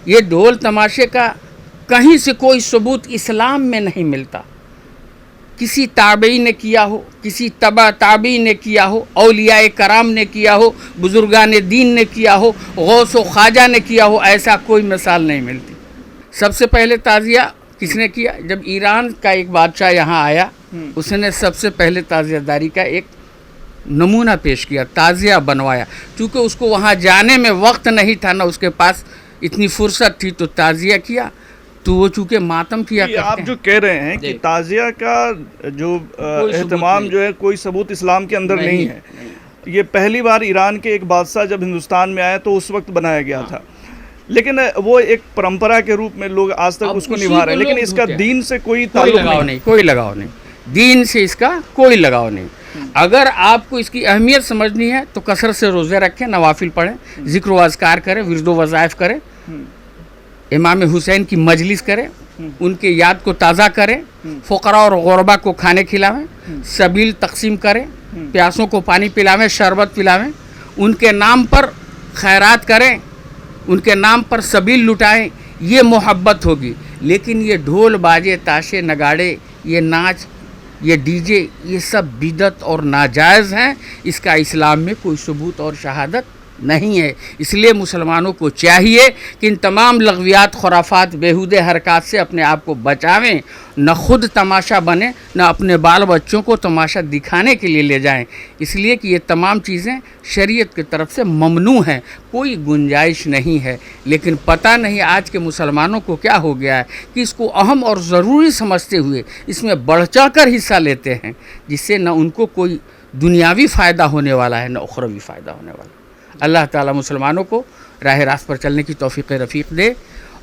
یہ ڈھول تماشے کا کہیں سے کوئی ثبوت اسلام میں نہیں ملتا. کسی تابعی نے کیا ہو, کسی تبع تابعی نے کیا ہو, اولیاء کرام نے کیا ہو, بزرگان دین نے کیا ہو, غوث و خواجہ نے کیا ہو, ایسا کوئی مثال نہیں ملتی. سب سے پہلے تعزیہ کس نے کیا؟ جب ایران کا ایک بادشاہ یہاں آیا, اس نے سب سے پہلے تعزیہ داری کا ایک نمونہ پیش کیا, تعزیہ بنوایا. چونکہ اس کو وہاں جانے میں وقت نہیں تھا, نہ اس کے پاس اتنی فرصت تھی, تو تعزیہ کیا. تو وہ چونکہ ماتم کیا کرتے ہیں. آپ جو کہہ رہے ہیں کہ تعزیہ کا جو اہتمام جو ہے کوئی ثبوت اسلام کے اندر نہیں ہے, یہ پہلی بار ایران کے ایک بادشاہ جب ہندوستان میں آیا تو اس وقت بنایا گیا تھا, لیکن وہ ایک پرمپرا کے روپ میں لوگ آج تک اس کو نبھا رہے ہیں, لیکن اس کا دین سے کوئی تعلق نہیں. کوئی لگاؤ نہیں, دین سے اس کا کوئی لگاؤ نہیں. اگر آپ کو اس کی اہمیت سمجھنی ہے تو کثرت سے روزے رکھیں, نوافل پڑھیں, ذکر و اذکار کریں, ورد و وظائف کریں, امام حسین کی مجلس کریں, ان کے یاد کو تازہ کریں, فقراء اور غربا کو کھانے کھلاویں, سبیل تقسیم کریں, پیاسوں کو پانی پلاویں, شربت پلاویں, ان کے نام پر خیرات کریں, ان کے نام پر سبیل لٹائیں. یہ محبت ہوگی. لیکن یہ ڈھول باجے تاشے نگاڑے, یہ ناچ, یہ ڈی جے, یہ سب بدعت اور ناجائز ہیں. اس کا اسلام میں کوئی ثبوت اور شہادت نہیں ہے. اس لیے مسلمانوں کو چاہیے کہ ان تمام لغویات, خرافات, بیہودے حرکات سے اپنے آپ کو بچاویں. نہ خود تماشا بنیں, نہ اپنے بال بچوں کو تماشا دکھانے کے لیے لے جائیں. اس لیے کہ یہ تمام چیزیں شریعت کی طرف سے ممنوع ہیں, کوئی گنجائش نہیں ہے. لیکن پتہ نہیں آج کے مسلمانوں کو کیا ہو گیا ہے کہ اس کو اہم اور ضروری سمجھتے ہوئے اس میں بڑھ چڑھ کر حصہ لیتے ہیں, جس سے نہ ان کو کوئی دنیاوی فائدہ ہونے والا ہے, نہ اخروی فائدہ ہونے والا ہے. اللہ تعالیٰ مسلمانوں کو راہ راست پر چلنے کی توفیق رفیق دے,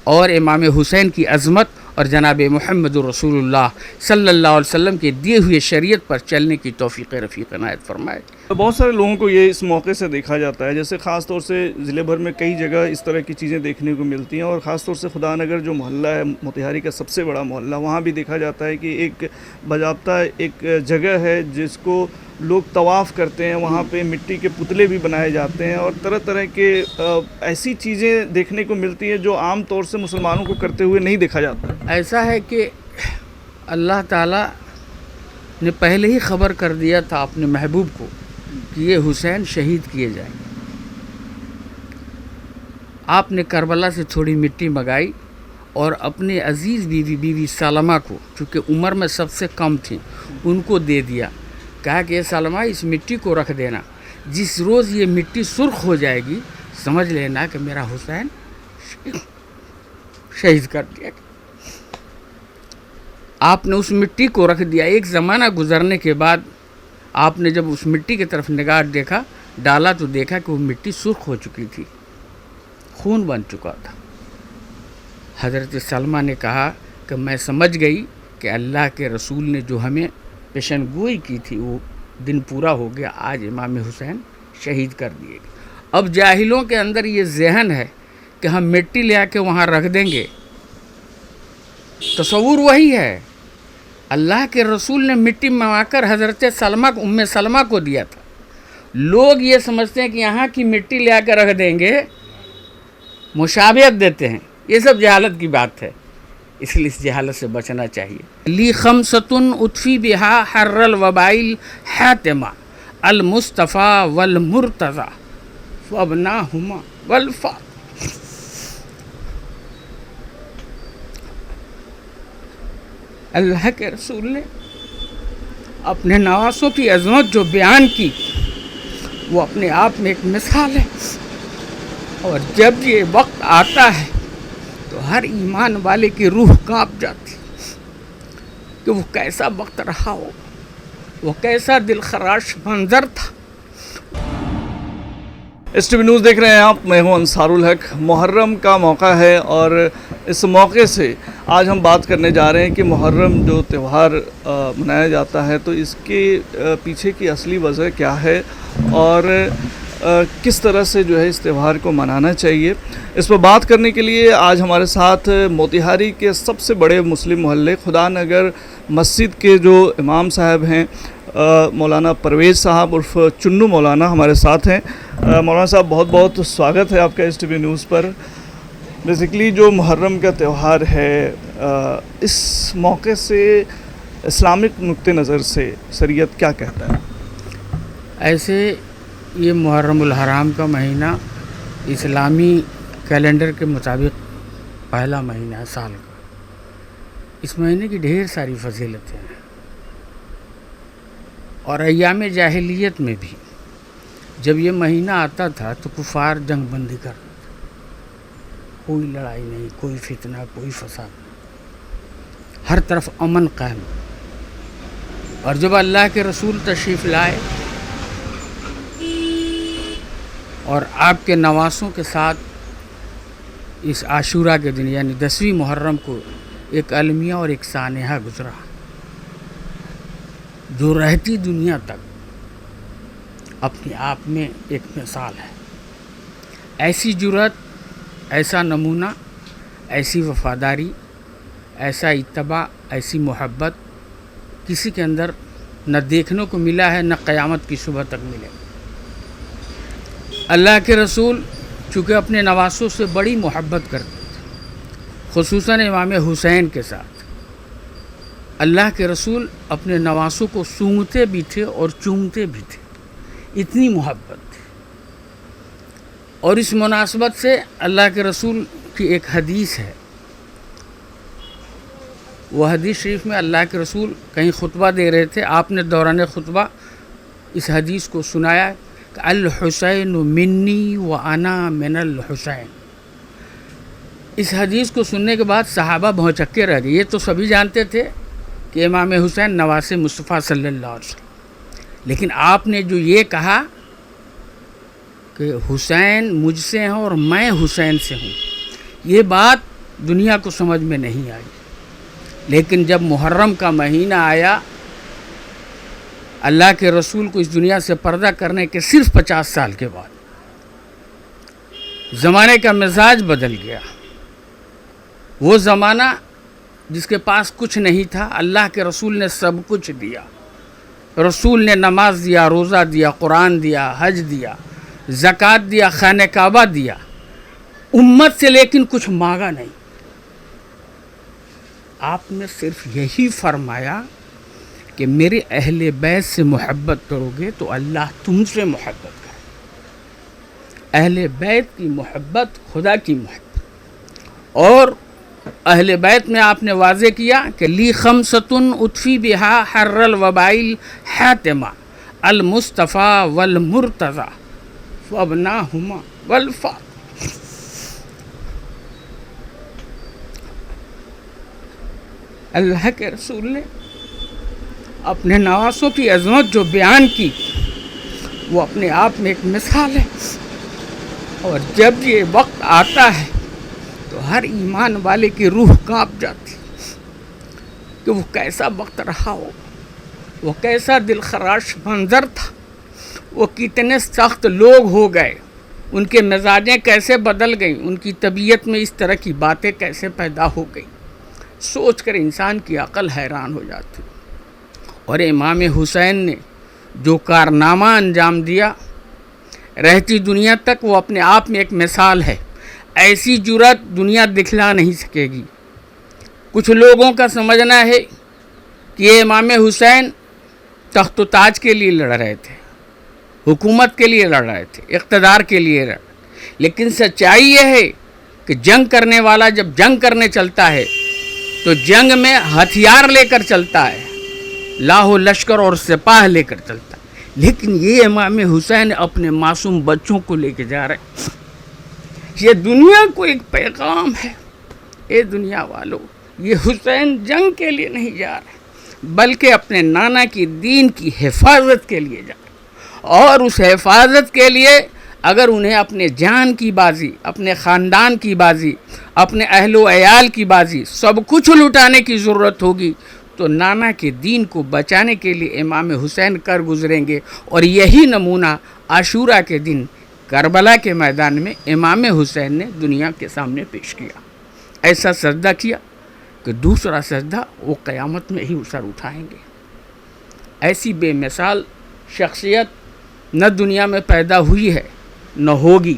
اور امام حسین کی عظمت اور جناب محمد رسول اللہ صلی اللہ علیہ وسلم کے دیے ہوئے شریعت پر چلنے کی توفیق رفیق عنایت فرمائے. بہت سارے لوگوں کو یہ اس موقع سے دیکھا جاتا ہے, جیسے خاص طور سے ضلع بھر میں کئی جگہ اس طرح کی چیزیں دیکھنے کو ملتی ہیں, اور خاص طور سے خدا نگر جو محلہ ہے, موتیہاری کا سب سے بڑا محلہ, وہاں بھی دیکھا جاتا ہے کہ ایک باضابطہ ایک جگہ ہے جس کو لوگ طواف کرتے ہیں. وہاں پہ مٹی کے پتلے بھی بنائے جاتے ہیں, اور طرح طرح کے ایسی چیزیں دیکھنے کو ملتی ہیں جو عام طور سے مسلمانوں کو کرتے ہوئے نہیں دیکھا جاتا. ایسا ہے کہ اللہ تعالیٰ نے پہلے ہی خبر کر دیا تھا اپنے محبوب کو کہ یہ حسین شہید کیے جائیں گے. آپ نے کربلا سے تھوڑی مٹی منگائی اور اپنے عزیز بیوی سلمہ کو, چونکہ عمر میں سب سے کم تھیں, ان کو دے دیا. کہا کہ سلمہ اس مٹی کو رکھ دینا, جس روز یہ مٹی سرخ ہو جائے گی سمجھ لینا کہ میرا حسین شہید کر دیا. آپ نے اس مٹی کو رکھ دیا. ایک زمانہ گزرنے کے بعد آپ نے جب اس مٹی کی طرف نگاہ دیکھا, ڈالا, تو دیکھا کہ وہ مٹی سرخ ہو چکی تھی, خون بن چکا تھا. حضرت سلمہ نے کہا کہ میں سمجھ گئی کہ اللہ کے رسول نے جو ہمیں پیشن گوئی کی تھی وہ دن پورا ہو گیا, آج امام حسین شہید کر دیے گئے. اب جاہلوں کے اندر یہ ذہن ہے کہ ہم مٹی لے آ کے وہاں رکھ دیں گے. تصور وہی ہے, اللہ کے رسول نے مٹی منگا کر حضرت سلمہ ام سلمہ کو دیا تھا. لوگ یہ سمجھتے ہیں کہ یہاں کی مٹی لے آ کر رکھ دیں گے, مشابہت دیتے ہیں. یہ سب جہالت کی بات ہے, اس لیے اس جہالت سے بچنا چاہیے. لی خمسۃ اطفی بہا حر الوبائل حاتمہ المصطفیٰ والمرتضیٰ وابناہما والفاطمہ. اللہ کے رسول نے اپنے نواسوں کی عظمت جو بیان کی وہ اپنے آپ میں ایک مثال ہے, اور جب یہ وقت آتا ہے تو ہر ایمان والے کی روح کانپ جاتی کہ وہ کیسا وقت رہا ہو, وہ کیسا دل خراش منظر تھا. ایس ٹی وی نیوز دیکھ رہے ہیں آپ, میں ہوں انصار الحق. محرم کا موقع ہے, اور اس موقع سے آج ہم بات کرنے جا رہے ہیں کہ محرم جو تہوار منایا جاتا ہے تو اس کے پیچھے کی اصلی وجہ کیا ہے, اور کس طرح سے جو ہے اس تہوار کو منانا چاہیے. اس پر بات کرنے کے لیے آج ہمارے ساتھ موتیہاری کے سب سے بڑے مسلم محلے خدا نگر مسجد کے جو امام صاحب ہیں مولانا پرویز صاحب عرف چنو مولانا ہمارے ساتھ ہیں. مولانا صاحب بہت بہت سواگت ہے آپ کا ایس ٹی وی نیوز پر. بیسیکلی جو محرم کا تہوار ہے اس موقع سے اسلامک نقطہ نظر سے شریعت کیا کہتا ہے؟ ایسے یہ محرم الحرام کا مہینہ اسلامی کیلنڈر کے مطابق پہلا مہینہ ہے سال کا. اس مہینے کی ڈھیر ساری فضیلتیں ہیں، اور ایام جاہلیت میں بھی جب یہ مہینہ آتا تھا تو کفار جنگ بندی کرتے تھے. کوئی لڑائی نہیں، کوئی فتنہ، کوئی فساد نہیں، ہر طرف امن قائم. اور جب اللہ کے رسول تشریف لائے اور آپ کے نواسوں کے ساتھ اس عاشورہ کے دن یعنی 10ویں محرم کو ایک المیہ اور ایک سانحہ گزرا جو رہتی دنیا تک اپنے آپ میں ایک مثال ہے. ایسی جرأت، ایسا نمونہ، ایسی وفاداری، ایسا اتباع، ایسی محبت کسی کے اندر نہ دیکھنے کو ملا ہے، نہ قیامت کی صبح تک ملے. اللہ کے رسول چونکہ اپنے نواسوں سے بڑی محبت کرتے تھے، خصوصاً امام حسین کے ساتھ. اللہ کے رسول اپنے نواسوں کو سونگتے بھی تھے اور چومتے بھی تھے، اتنی محبت تھی. اور اس مناسبت سے اللہ کے رسول کی ایک حدیث ہے. وہ حدیث شریف میں اللہ کے رسول کہیں خطبہ دے رہے تھے، آپ نے دوران خطبہ اس حدیث کو سنایا کہ الحسین منی وانا من الحسین. اس حدیث کو سننے کے بعد صحابہ بھونچکے رہ گئے. یہ تو سبھی جانتے تھے کہ امام حسین نواز مصطفیٰ صلی اللہ علیہ وسلم، لیکن آپ نے جو یہ کہا کہ حسین مجھ سے ہیں اور میں حسین سے ہوں، یہ بات دنیا کو سمجھ میں نہیں آئی. لیکن جب محرم کا مہینہ آیا، اللہ کے رسول کو اس دنیا سے پردہ کرنے کے صرف 50 سال کے بعد زمانے کا مزاج بدل گیا. وہ زمانہ جس کے پاس کچھ نہیں تھا، اللہ کے رسول نے سب کچھ دیا. رسول نے نماز دیا، روزہ دیا، قرآن دیا، حج دیا، زکوٰۃ دیا، خانہ کعبہ دیا، امت سے لیکن کچھ مانگا نہیں. آپ نے صرف یہی فرمایا کہ میرے اہل بیت سے محبت کرو گے تو اللہ تم سے محبت کرے. اہل بیت کی محبت خدا کی محبت. اور اہل بیت میں آپ نے واضح کیا کہ لی خمسۃ اطفی بہا حر الوبائل حاتمہ المصطفیٰ والمرتضیٰ وابناہما والفاطمہ. اللہ کے رسول نے اپنے نواسوں کی عظمت جو بیان کی وہ اپنے آپ میں ایک مثال ہے. اور جب یہ وقت آتا ہے تو ہر ایمان والے کی روح کانپ جاتی کہ وہ کیسا وقت رہا ہو، وہ کیسا دل خراش منظر تھا، وہ کتنے سخت لوگ ہو گئے، ان کے مزاجیں کیسے بدل گئیں، ان کی طبیعت میں اس طرح کی باتیں کیسے پیدا ہو گئیں. سوچ کر انسان کی عقل حیران ہو جاتی. اور امام حسین نے جو کارنامہ انجام دیا، رہتی دنیا تک وہ اپنے آپ میں ایک مثال ہے. ایسی جرأت دنیا دکھلا نہیں سکے گی. کچھ لوگوں کا سمجھنا ہے کہ یہ امام حسین تخت و تاج کے لیے لڑ رہے تھے، حکومت کے لیے لڑ رہے تھے، اقتدار کے لیے لڑ. لیکن سچائی یہ ہے کہ جنگ کرنے والا جب جنگ کرنے چلتا ہے تو جنگ میں ہتھیار لے کر چلتا ہے، لاہو لشکر اور سپاہ لے کر چلتا ہے. لیکن یہ امام حسین اپنے معصوم بچوں کو لے کے جا رہے ہیں. یہ دنیا کو ایک پیغام ہے، اے دنیا والو، یہ حسین جنگ کے لیے نہیں جا رہے بلکہ اپنے نانا کی دین کی حفاظت کے لیے جا رہے. اور اس حفاظت کے لیے اگر انہیں اپنے جان کی بازی، اپنے خاندان کی بازی، اپنے اہل و عیال کی بازی، سب کچھ لٹانے کی ضرورت ہوگی تو نانا کے دین کو بچانے کے لیے امام حسین کر گزریں گے. اور یہی نمونہ عاشورہ کے دن کربلا کے میدان میں امام حسین نے دنیا کے سامنے پیش کیا. ایسا سجدہ کیا کہ دوسرا سجدہ وہ قیامت میں ہی سر اٹھائیں گے. ایسی بے مثال شخصیت نہ دنیا میں پیدا ہوئی ہے نہ ہوگی.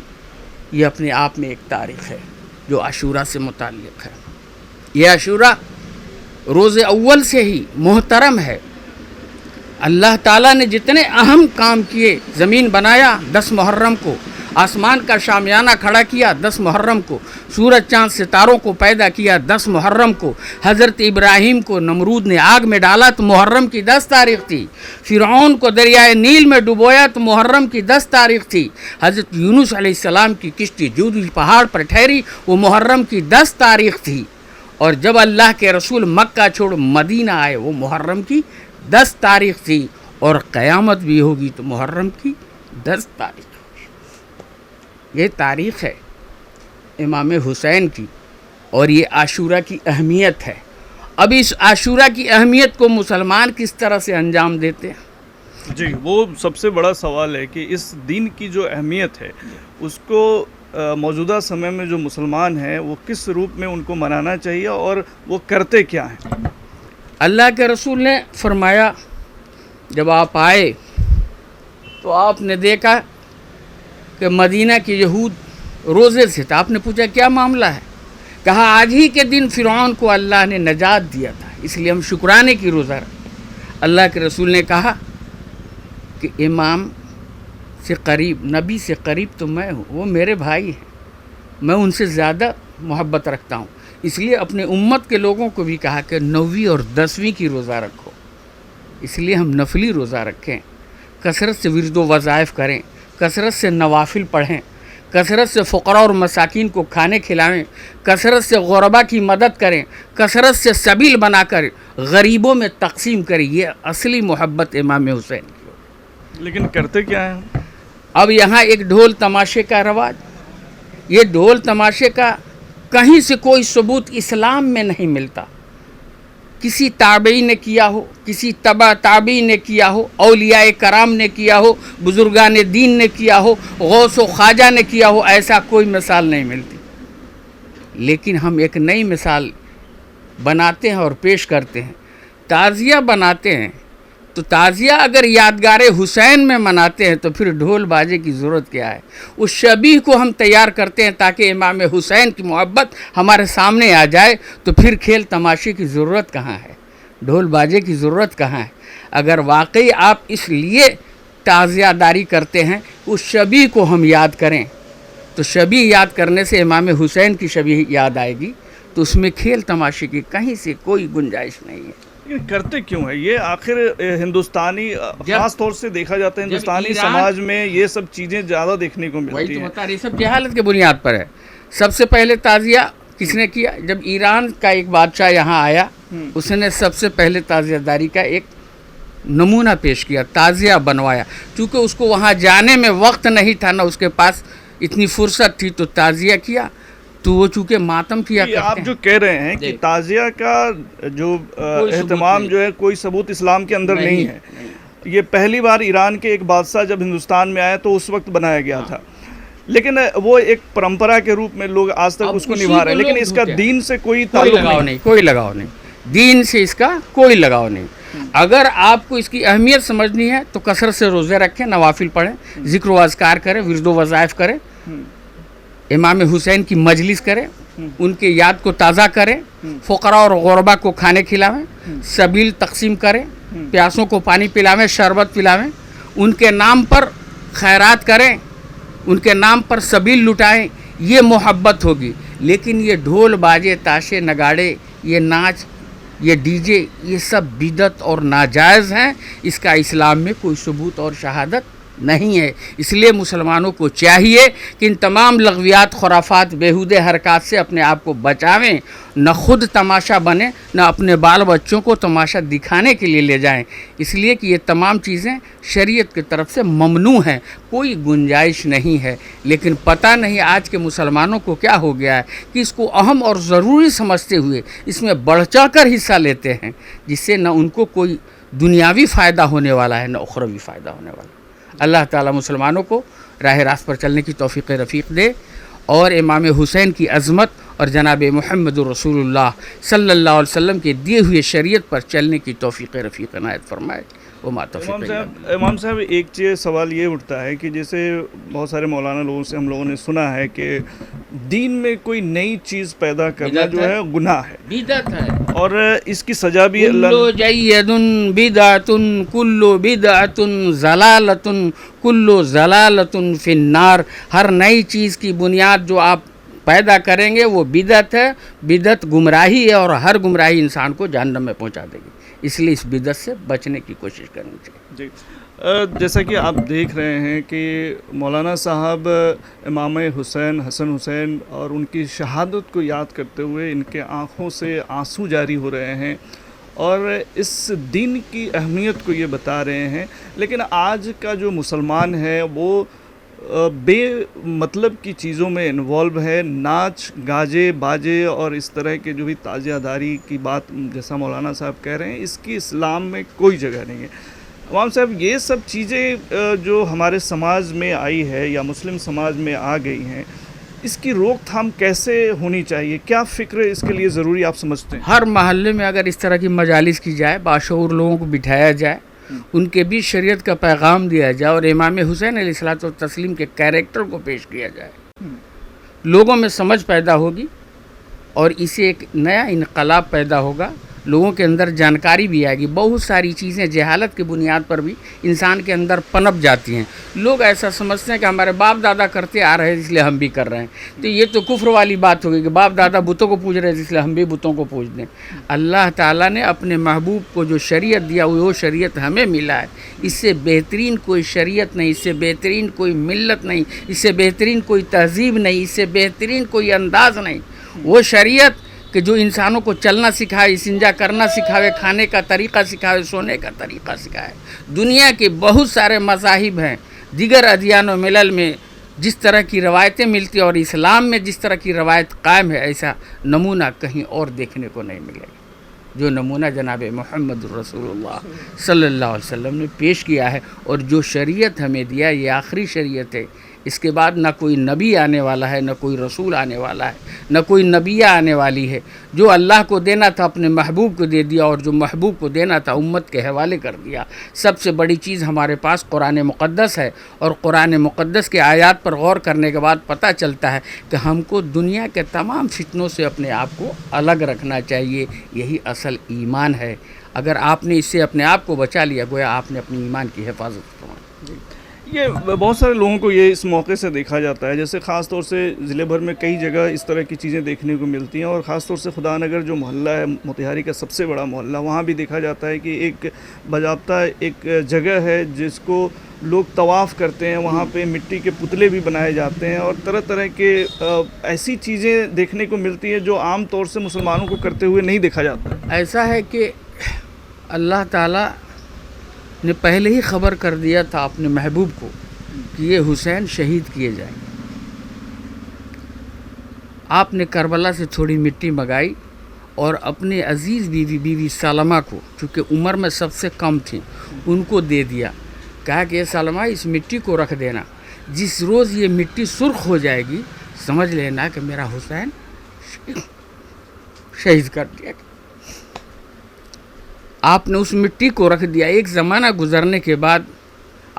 یہ اپنے آپ میں ایک تاریخ ہے. جو عاشورہ سے متعلق ہے. یہ عاشورہ روز اول سے ہی محترم ہے. اللہ تعالیٰ نے جتنے اہم کام کیے، زمین بنایا 10 محرم کو، آسمان کا شامیانہ کھڑا کیا 10 محرم کو، سورج چاند ستاروں کو پیدا کیا 10 محرم کو، حضرت ابراہیم کو نمرود نے آگ میں ڈالا تو محرم کی 10 تاریخ تھی، فرعون کو دریائے نیل میں ڈبویا تو محرم کی 10 تاریخ تھی، حضرت یونس علیہ السلام کی کشتی جودی پہاڑ پر ٹھہری وہ محرم کی 10 تاریخ تھی، اور جب اللہ کے رسول مکہ چھوڑ مدینہ آئے وہ محرم کی 10 تاریخ تھی، اور قیامت بھی ہوگی تو محرم کی 10 تاریخ. یہ تاریخ ہے امام حسین کی، اور یہ عاشورہ کی اہمیت ہے. اب اس عاشورہ کی اہمیت کو مسلمان کس طرح سے انجام دیتے ہیں؟ جی، وہ سب سے بڑا سوال ہے کہ اس دن کی جو اہمیت ہے اس کو موجودہ سمے میں جو مسلمان ہیں وہ کس روپ میں ان کو منانا چاہیے اور وہ کرتے کیا ہیں؟ اللہ کے رسول نے فرمایا جب آپ آئے تو آپ نے دیکھا کہ مدینہ کے یہود روزے سے تھا. آپ نے پوچھا کیا معاملہ ہے؟ کہا آج ہی کے دن فرعون کو اللہ نے نجات دیا تھا، اس لیے ہم شکرانے کی روزہ رکھتے. اللہ کے رسول نے کہا کہ امام سے قریب، نبی سے قریب تو میں ہوں، وہ میرے بھائی ہیں، میں ان سے زیادہ محبت رکھتا ہوں. اس لیے اپنے امت کے لوگوں کو بھی کہا کہ 9ویں اور 10ویں کی روزہ رکھو. اس لیے ہم نفلی روزہ رکھیں، کثرت سے ورد و وظائف کریں، کثرت سے نوافل پڑھیں، کثرت سے فقراء اور مساکین کو کھانے کھلائیں، کثرت سے غربا کی مدد کریں، کثرت سے سبیل بنا کر غریبوں میں تقسیم کریں. یہ اصلی محبت امام حسین کی. لیکن کرتے کیا ہیں؟ اب یہاں ایک ڈھول تماشے کا رواج، یہ ڈھول تماشے کا کہیں سے کوئی ثبوت اسلام میں نہیں ملتا. کسی تابعی نے کیا ہو، کسی تبع تابعی نے کیا ہو، اولیاء کرام نے کیا ہو، بزرگان دین نے کیا ہو، غوث و خواجہ نے کیا ہو، ایسا کوئی مثال نہیں ملتی. لیکن ہم ایک نئی مثال بناتے ہیں اور پیش کرتے ہیں. تعزیہ بناتے ہیں تو تعزیہ اگر یادگار حسین میں مناتے ہیں تو پھر ڈھول باجے کی ضرورت کیا ہے؟ اس شبیہ کو ہم تیار کرتے ہیں تاکہ امام حسین کی محبت ہمارے سامنے آ جائے، تو پھر کھیل تماشے کی ضرورت کہاں ہے؟ ڈھول باجے کی ضرورت کہاں ہے؟ اگر واقعی آپ اس لیے تعزیہ داری کرتے ہیں اس شبیہ کو ہم یاد کریں تو شبیہ یاد کرنے سے امام حسین کی شبیہ یاد آئے گی، تو اس میں کھیل تماشے کی کہیں سے کوئی گنجائش نہیں ہے. کرتے کیوں ہے یہ؟ آخر ہندوستانی خاص طور سے دیکھا جاتا ہے ہندوستانی سماج میں یہ سب چیزیں زیادہ دیکھنے کو ملتی ہیں. یہ سب جہالت کے بنیاد پر ہے. سب سے پہلے تعزیہ کس نے کیا؟ جب ایران کا ایک بادشاہ یہاں آیا اس نے سب سے پہلے تعزیہ داری کا ایک نمونہ پیش کیا، تعزیہ بنوایا. چونکہ اس کو وہاں جانے میں وقت نہیں تھا، نہ اس کے پاس اتنی فرصت تھی، تو تعزیہ کیا. تو وہ چونکہ ماتم کیا کرتے ہیں. آپ جو کہہ رہے ہیں کہ تعزیہ کا جو اہتمام جو ہے کوئی ثبوت اسلام کے اندر نہیں ہے، یہ پہلی بار ایران کے ایک بادشاہ جب ہندوستان میں آیا تو اس وقت بنایا گیا تھا، لیکن وہ ایک پرمپرا کے روپ میں لوگ آج تک اس کو نبھا رہے ہیں. لیکن اس کا دین سے کوئی تعلق نہیں. کوئی لگاؤ نہیں، دین سے اس کا کوئی لگاؤ نہیں. اگر آپ کو اس کی اہمیت سمجھنی ہے تو کثرت سے روزے رکھیں، نوافل پڑھیں، ذکر و اذکار کریں، ورد و وظائف کریں، امام حسین کی مجلس کریں، ان کے یاد کو تازہ کریں، فقراء اور غربا کو کھانے کھلاویں، سبیل تقسیم کریں، پیاسوں کو پانی پلاویں، شربت پلاویں، ان کے نام پر خیرات کریں، ان کے نام پر سبیل لٹائیں. یہ محبت ہوگی. لیکن یہ ڈھول باجے تاشے نگاڑے، یہ ناچ، یہ ڈی جے، یہ سب بدعت اور ناجائز ہیں. اس کا اسلام میں کوئی ثبوت اور شہادت نہیں ہے. اس لیے مسلمانوں کو چاہیے کہ ان تمام لغویات، خرافات، بیہودے حرکات سے اپنے آپ کو بچاویں. نہ خود تماشا بنیں، نہ اپنے بال بچوں کو تماشا دکھانے کے لیے لے جائیں. اس لیے کہ یہ تمام چیزیں شریعت کی طرف سے ممنوع ہیں، کوئی گنجائش نہیں ہے. لیکن پتہ نہیں آج کے مسلمانوں کو کیا ہو گیا ہے کہ اس کو اہم اور ضروری سمجھتے ہوئے اس میں بڑھ چڑھ کر حصہ لیتے ہیں، جس سے نہ ان کو کوئی دنیاوی فائدہ ہونے والا ہے نہ اخروی فائدہ ہونے والا ہے. اللہ تعالیٰ مسلمانوں کو راہ راست پر چلنے کی توفیق رفیق دے، اور امام حسین کی عظمت اور جناب محمد رسول اللہ صلی اللہ علیہ وسلم کے دیے ہوئے شریعت پر چلنے کی توفیق رفیق عنایت فرمائے. وما توفیق الا باللہ۔ امام صاحب ایک چیز سوال یہ اٹھتا ہے کہ جیسے بہت سارے مولانا لوگوں سے ہم لوگوں نے سنا ہے کہ دین میں کوئی نئی چیز پیدا کرنا جو ہے گناہ ہے، بدعت ہے، اور اس کی سزا بھی کل جید بدعت کل بدعت ضلالت کل ضلالت فی النار۔ ہر نئی چیز کی بنیاد جو آپ پیدا کریں گے وہ بدعت ہے، بدعت گمراہی ہے، اور ہر گمراہی انسان کو جہنم میں پہنچا دے گی، اس لیے اس بدعت سے بچنے کی کوشش کرنی چاہیے۔ جی جیسا کہ آپ دیکھ رہے ہیں کہ مولانا صاحب امام حسین حسن حسین اور ان کی شہادت کو یاد کرتے ہوئے ان کے آنکھوں سے آنسو جاری ہو رہے ہیں اور اس دین کی اہمیت کو یہ بتا رہے ہیں، لیکن آج کا جو مسلمان ہے وہ بے مطلب کی چیزوں میں انوالو ہے، ناچ گاجے باجے اور اس طرح کے جو بھی تعزیہ داری کی بات جیسا مولانا صاحب کہہ رہے ہیں، اس کی اسلام میں کوئی جگہ نہیں ہے۔ امام صاحب یہ سب چیزیں جو ہمارے سماج میں آئی ہے یا مسلم سماج میں آ گئی ہیں، اس کی روک تھام کیسے ہونی چاہیے؟ کیا فکر اس کے لیے ضروری آپ سمجھتے ہیں؟ ہر محلے میں اگر اس طرح کی مجالس کی جائے، باشعور لوگوں کو بٹھایا جائے، ان کے بھی شریعت کا پیغام دیا جائے اور امام حسین علیہ الصلوۃ والتسلیم کے کیریکٹر کو پیش کیا جائے، لوگوں میں سمجھ پیدا ہوگی اور اسے ایک نیا انقلاب پیدا ہوگا، لوگوں کے اندر جانکاری بھی آئے گی۔ بہت ساری چیزیں جہالت کی بنیاد پر بھی انسان کے اندر پنپ جاتی ہیں، لوگ ایسا سمجھتے ہیں کہ ہمارے باپ دادا کرتے آ رہے ہیں اس لیے ہم بھی کر رہے ہیں، تو یہ تو کفر والی بات ہوگی کہ باپ دادا بتوں کو پوج رہے ہیں اس لیے ہم بھی بتوں کو پوج دیں۔ اللہ تعالیٰ نے اپنے محبوب کو جو شریعت دیا وہ شریعت ہمیں ملا ہے، اس سے بہترین کوئی شریعت نہیں، اس سے بہترین کوئی ملت نہیں، اس سے بہترین کوئی تہذیب نہیں، اس سے بہترین کوئی انداز نہیں۔ وہ شریعت کہ جو انسانوں کو چلنا سکھائے، استنجا کرنا سکھاوے، کھانے کا طریقہ سکھاوے، سونے کا طریقہ سکھائے۔ دنیا کے بہت سارے مذاہب ہیں، دیگر ادیان و ملل میں جس طرح کی روایتیں ملتی ہیں اور اسلام میں جس طرح کی روایت قائم ہے، ایسا نمونہ کہیں اور دیکھنے کو نہیں ملے گا جو نمونہ جناب محمد رسول اللہ صلی اللہ علیہ وسلم نے پیش کیا ہے، اور جو شریعت ہمیں دیا یہ آخری شریعت ہے۔ اس کے بعد نہ کوئی نبی آنے والا ہے، نہ کوئی رسول آنے والا ہے، نہ کوئی نبیہ آنے والی ہے۔ جو اللہ کو دینا تھا اپنے محبوب کو دے دیا، اور جو محبوب کو دینا تھا امت کے حوالے کر دیا۔ سب سے بڑی چیز ہمارے پاس قرآن مقدس ہے، اور قرآن مقدس کے آیات پر غور کرنے کے بعد پتہ چلتا ہے کہ ہم کو دنیا کے تمام فتنوں سے اپنے آپ کو الگ رکھنا چاہیے۔ یہی اصل ایمان ہے۔ اگر آپ نے اس سے اپنے آپ کو بچا لیا، گویا آپ نے اپنی ایمان کی حفاظت فرمائی۔ یہ بہت سارے لوگوں کو یہ اس موقع سے دیکھا جاتا ہے، جیسے خاص طور سے ضلع بھر میں کئی جگہ اس طرح کی چیزیں دیکھنے کو ملتی ہیں، اور خاص طور سے خدا نگر جو محلہ ہے موتیہاری کا سب سے بڑا محلہ، وہاں بھی دیکھا جاتا ہے کہ ایک باضابطہ ایک جگہ ہے جس کو لوگ طواف کرتے ہیں، وہاں پہ مٹی کے پتلے بھی بنائے جاتے ہیں، اور طرح طرح کے ایسی چیزیں دیکھنے کو ملتی ہیں جو عام طور سے مسلمانوں کو کرتے ہوئے نہیں دیکھا جاتا۔ ایسا ہے کہ اللہ تعالیٰ نے پہلے ہی خبر کر دیا تھا اپنے محبوب کو کہ یہ حسین شہید کیے جائیں گے۔ آپ نے کربلا سے تھوڑی مٹی منگائی اور اپنے عزیز بیوی سلمہ کو، چونکہ عمر میں سب سے کم تھیں، ان کو دے دیا، کہا کہ یہ سلمہ اس مٹی کو رکھ دینا، جس روز یہ مٹی سرخ ہو جائے گی سمجھ لینا کہ میرا حسین شہید کر دیا۔ آپ نے اس مٹی کو رکھ دیا۔ ایک زمانہ گزرنے کے بعد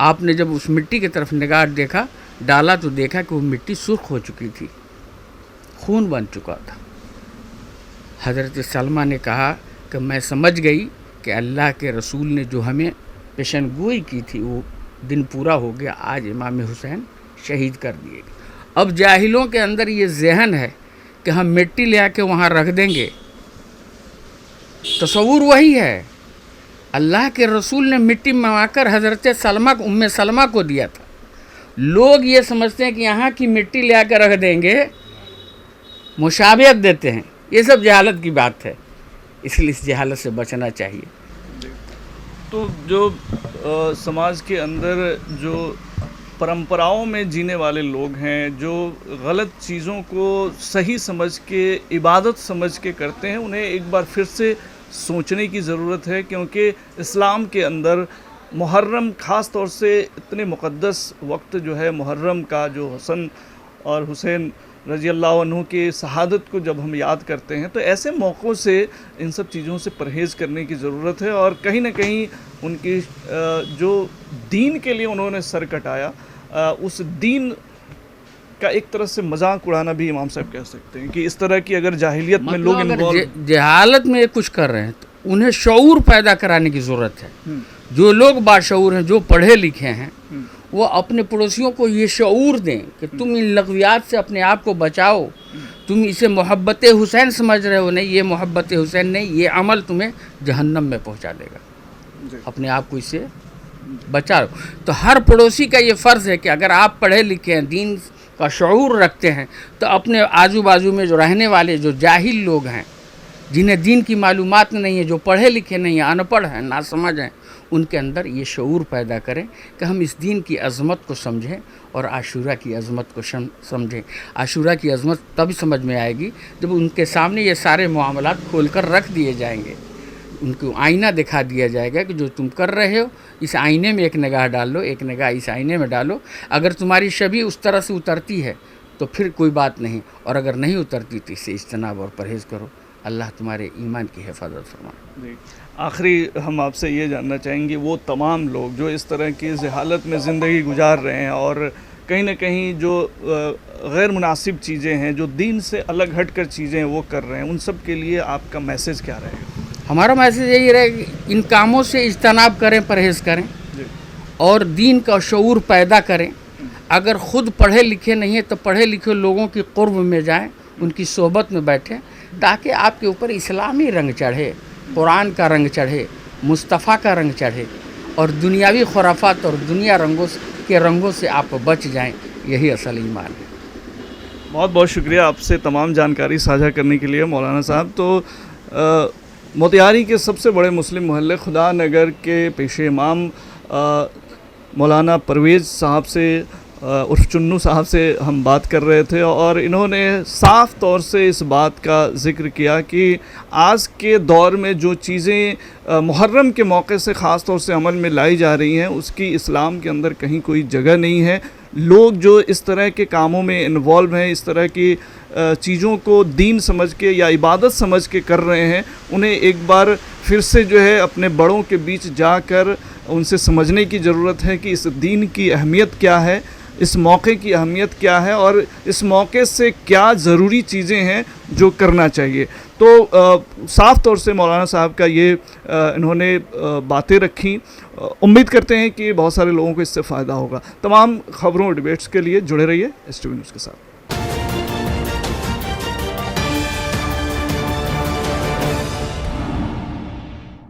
آپ نے جب اس مٹی کی طرف نگاہ دیکھا، ڈالا تو دیکھا کہ وہ مٹی سرخ ہو چکی تھی، خون بن چکا تھا۔ حضرت سلمہ نے کہا کہ میں سمجھ گئی کہ اللہ کے رسول نے جو ہمیں پیشن گوئی کی تھی وہ دن پورا ہو گیا، آج امام حسین شہید کر دیے گئے۔ اب جاہلوں کے اندر یہ ذہن ہے کہ ہم مٹی لے آ کے وہاں رکھ دیں گے، تصور وہی ہے۔ اللہ کے رسول نے مٹی منگا کر حضرت سلمہ ام سلمہ کو دیا تھا، لوگ یہ سمجھتے ہیں کہ یہاں کی مٹی لے آ کر رکھ دیں گے، مشابہت دیتے ہیں۔ یہ سب جہالت کی بات ہے، اس لیے اس جہالت سے بچنا چاہیے۔ تو جو سماج کے اندر جو پرمپراؤں میں جینے والے لوگ ہیں، جو غلط چیزوں کو صحیح سمجھ کے عبادت سمجھ کے کرتے ہیں، انہیں ایک بار پھر سے سوچنے کی ضرورت ہے، کیونکہ اسلام کے اندر محرم خاص طور سے اتنے مقدس وقت جو ہے محرم کا، جو حسن اور حسین رضی اللہ عنہ کی شہادت کو جب ہم یاد کرتے ہیں تو ایسے موقعوں سے ان سب چیزوں سے پرہیز کرنے کی ضرورت ہے، اور کہیں نہ کہیں ان کی جو دین کے لیے انہوں نے سر کٹایا، اس دین کا ایک طرح سے مذاق اڑانا بھی امام صاحب کہہ سکتے ہیں کہ اس طرح کی اگر جاہلیت میں لوگ جہالت میں کچھ کر رہے ہیں تو انہیں شعور پیدا کرانے کی ضرورت ہے. جو لوگ باشعور ہیں، جو پڑھے لکھے ہیں، وہ اپنے پڑوسیوں کو یہ شعور دیں کہ تم ان لغویات سے اپنے آپ کو بچاؤ. تم اسے محبت حسین سمجھ رہے ہو، نہیں، یہ محبت حسین نہیں، یہ عمل تمہیں جہنم میں پہنچا دے گا. اپنے آپ کو اس سے بچاؤ. تو ہر پڑوسی کا یہ فرض ہے کہ اگر آپ پڑھے لکھے ہیں، دین کا شعور رکھتے ہیں، تو اپنے آجو بازو میں جو رہنے والے جو جاہل لوگ ہیں، جنہیں دین کی معلومات نہیں ہے، جو پڑھے لکھے نہیں ہیں، ان پڑھ ہیں، ناسمجھ ہیں، ان کے اندر یہ شعور پیدا کریں کہ ہم اس دین کی عظمت کو سمجھیں اور عاشورہ کی عظمت کو سمجھیں. عاشورہ کی عظمت تب سمجھ میں آئے گی جب ان کے سامنے یہ سارے معاملات کھول کر رکھ دیے جائیں گے. ان کو آئینہ دکھا دیا جائے گا کہ جو تم کر رہے ہو اس آئینے میں ایک نگاہ ڈال لو، ایک نگاہ اس آئینے میں ڈالو. اگر تمہاری شبیہ اس طرح سے اترتی ہے تو پھر کوئی بات نہیں، اور اگر نہیں اترتی تو اس سے اجتناب اور پرہیز کرو. اللہ تمہارے ایمان کی حفاظت فرمائے. جی، آخری ہم آپ سے یہ جاننا چاہیں گے وہ تمام لوگ جو اس طرح کی جہالت میں زندگی گزار رہے ہیں اور کہیں نہ کہیں جو غیر مناسب چیزیں ہیں، جو دین سے الگ ہٹ کر چیزیں وہ کر رہے ہیں، ان سب کے لیے آپ کا میسیج کیا رہے گا؟ ہمارا میسیج یہی رہے کہ ان کاموں سے اجتناب کریں، پرہیز کریں اور دین کا شعور پیدا کریں. اگر خود پڑھے لکھے نہیں ہیں تو پڑھے لکھے لوگوں کی قرب میں جائیں، ان کی صحبت میں بیٹھیں، تاکہ آپ کے اوپر اسلامی رنگ چڑھے، قرآن کا رنگ چڑھے، مصطفیٰ کا رنگ چڑھے، اور دنیاوی خرافات اور دنیا کے رنگوں سے آپ بچ جائیں. یہی اصل ایمان ہے. بہت بہت شکریہ آپ سے تمام جانکاری ساجھا کرنے کے لیے مولانا صاحب. تو موتیہاری کے سب سے بڑے مسلم محلے خدا نگر کے پیش امام مولانا پرویز صاحب سے عرف چنو صاحب سے ہم بات کر رہے تھے، اور انہوں نے صاف طور سے اس بات کا ذکر کیا کہ آج کے دور میں جو چیزیں محرم کے موقع سے خاص طور سے عمل میں لائی جا رہی ہیں اس کی اسلام کے اندر کہیں کوئی جگہ نہیں ہے. لوگ جو اس طرح کے کاموں میں انوالو ہیں، اس طرح کی چیزوں کو دین سمجھ کے یا عبادت سمجھ کے کر رہے ہیں، انہیں ایک بار پھر سے جو ہے اپنے بڑوں کے بیچ جا کر ان سے سمجھنے کی ضرورت ہے کہ اس دین کی اہمیت کیا ہے، اس موقع کی اہمیت کیا ہے، اور اس موقع سے کیا ضروری چیزیں ہیں جو کرنا چاہیے. تو صاف طور سے مولانا صاحب کا یہ انہوں نے باتیں رکھیں. امید کرتے ہیں کہ بہت سارے لوگوں کو اس سے فائدہ ہوگا. تمام خبروں اور ڈیبیٹس کے لیے جڑے رہیے STV نیوز کے ساتھ.